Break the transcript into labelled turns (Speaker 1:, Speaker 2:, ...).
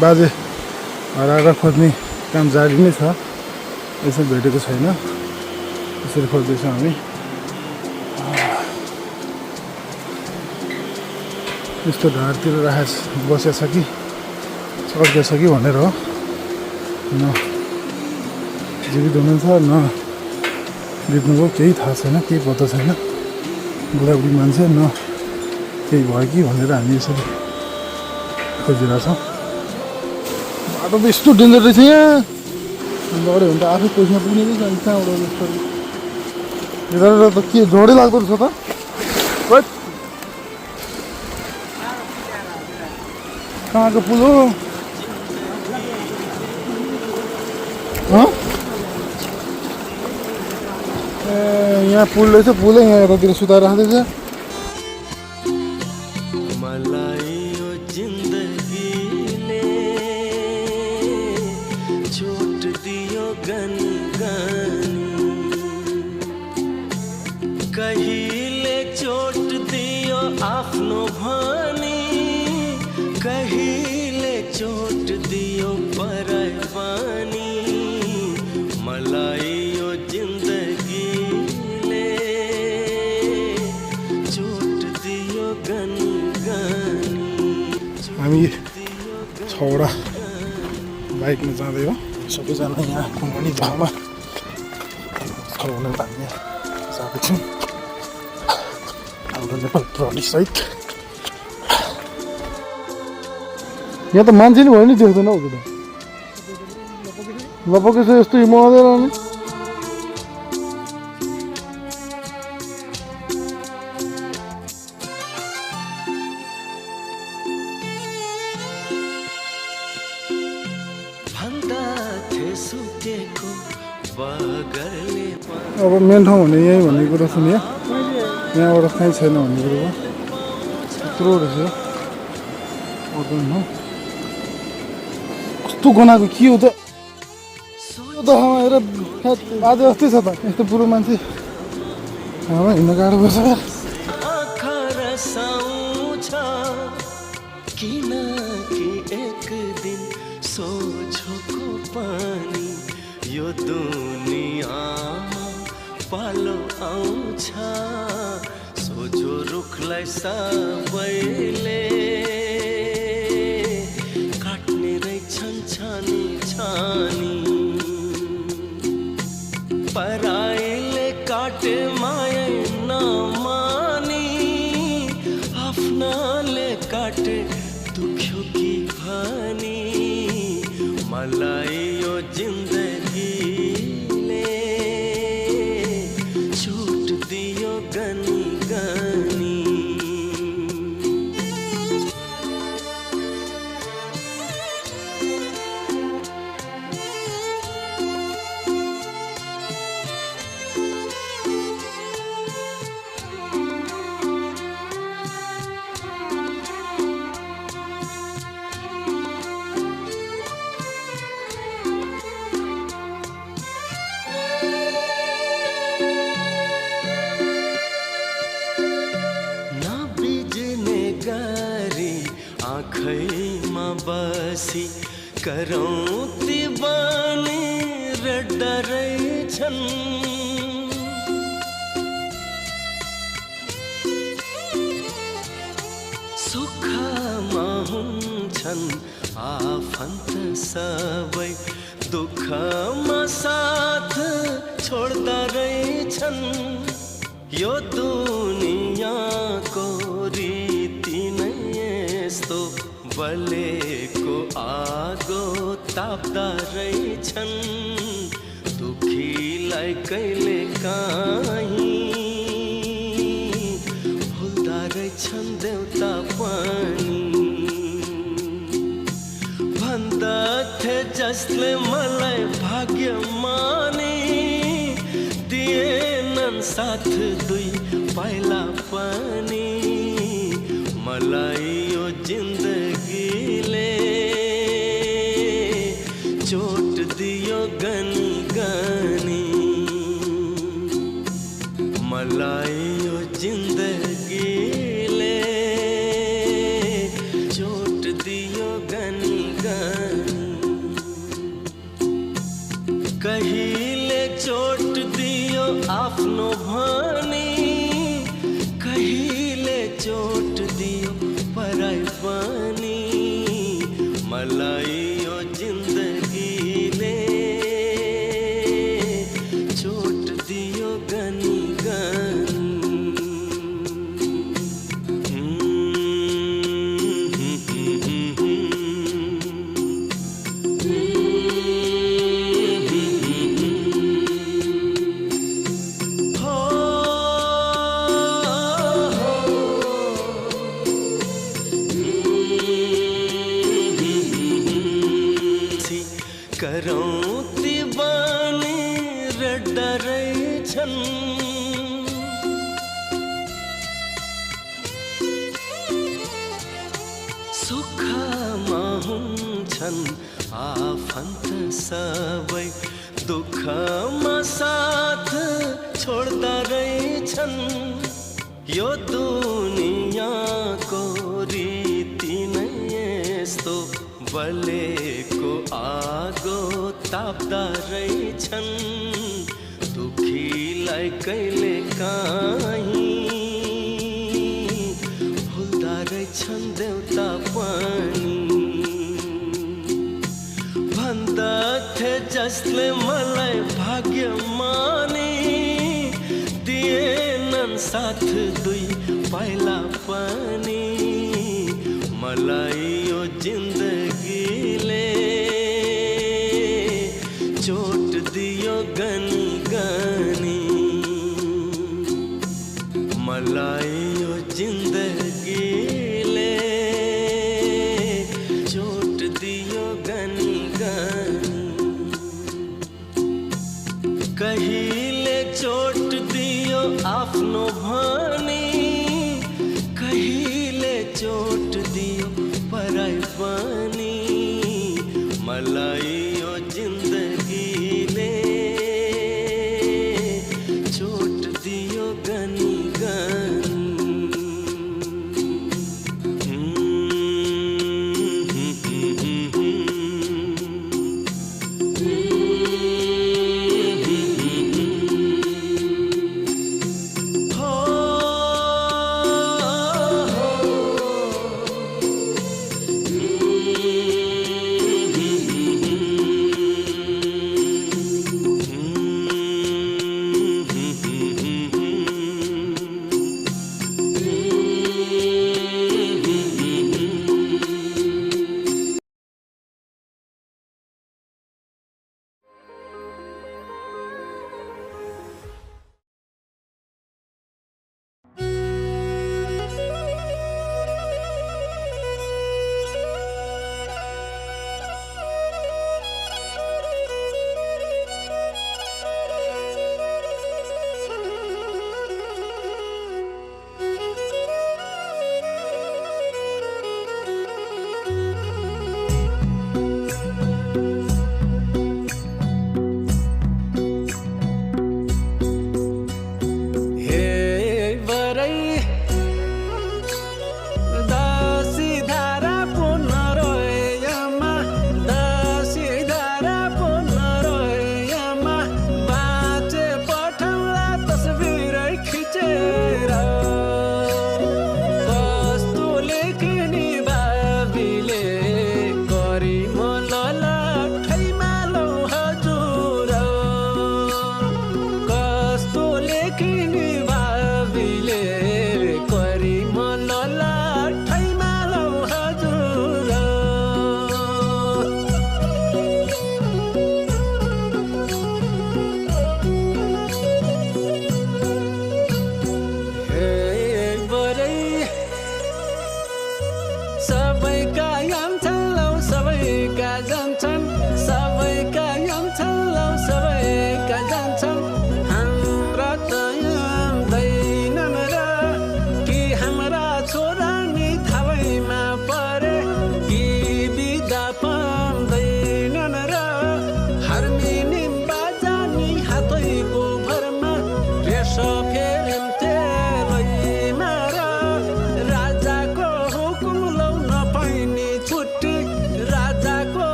Speaker 1: बाजे हराएर खोज्ने काम जारी नै छ। यसो भेटेको छैन, यसरी खोज्दैछौँ हामी। यस्तो ढाडतिर राखेर बसेछ कि चर्केछ कि भनेर हो। न जीवित हुनुहुन्छ न बित्नुभयो, केही थाहा छैन, केही पत्ता छैन। बुढाबुढी मान्छे न केही भयो कि भनेर हामी यसरी खोजिरहेछौँ। बाटो त यस्तो डेन्जर रहेछ यहाँ, लड्यो भने त आफै पैसा पुग्ने रहेछ। कहाँबाट यस्तो यताबाट त के जोडै लाग्दो रहेछ त। कहाँको पुल हो? ए यहाँ पुल रहेछ, पुलै यहाँ यतातिर सुताएर राख्दैछ।
Speaker 2: कहिले चोट दियो आफ्नो भनी, कहिले चोट दियो पराई बानी। मलाई यो जिन्दगीले चोट दियो गनी।
Speaker 1: हामी 6वटा बाइकमा जाँदै हो सबैजना। यहाँ कुनै ठाउँमा 6वटा हामी जाँदैछौँ हाम्रो नेपाल प्रहरी सहित। यहाँ त मान्छे नि भयो नि देख्दैन हौ। त्यो लपके छ यस्तो हिमालतिर अनि अब मेन ठाउँ भने यहीँ भन्ने कुरो सुन्यो। यहाँबाट कहीँ छैन भन्ने कुरो हो। यत्रो रहेछ कस्तो गनाएको के हो त। यो त हेर आज जस्तै छ त। यस्तो बुढो मान्छे हिँड्न गाह्रो पर्छ।
Speaker 2: किनकि एक दिन सोझोको पानी यो दुनियाँमा पालो आउँछ। सोझो रुखलाई सबैले काट्ने रहेछन् छानी छानी। पराईले काटे माया नमानी, आफ्नाले काटे दुख्यो कि भनी। मलाई यो जिन्दगीले छुट दियो गनी गनी। आँखैमा बसी करौँती बनेर डराइछन्। सुखमा हुन्छन् आफन्त सबै, दुःखमा साथ छोड्दा रहेछन्। यो दुनियाँको रीति नै यस्तो, बलेको आगो ताप्दा रहेछन्। दुखीलाई कहिले काहीँ भुल्दा रहेछन् देउता पनि। भन्दथे जसले मलाई भाग्यमानी, दिएनन् साथ दुई पाइला पनि। मलाई यो जिन्दगीले चोट दियो गनी गनी। मलाई यो जिन्दगीले आफ्नो भनी कहिले चोट दियो पराई पनि मलाई यो जिन्दगीले चोट दियो गनी करौती बानी र डरै छन् सुखमा हुन्छन् आफन्त सबै दुःखमा साथ छोड्दा रहेछन् यो दुनियाँको रीति नै यस्तो बलेको आगो ताप्दा रहेछन् दुखीलाई कहिले काहीँ भुल्दा रहेछन् देउता पनि भन्दथे जसले मलाई भाग्यमानी दिएनन् साथ दुई पाइला पनि मलाई यो जिन्दगीले चोट दियो गनी गनी मलाई यो जिन्दगीले चोट दियो गनी गनी कहिले चोट दियो आफ्नो भनी कहिले चोट दियो पराई पनि मलाई यो जिन्दगीले चोट दियो गनी
Speaker 3: लेकिन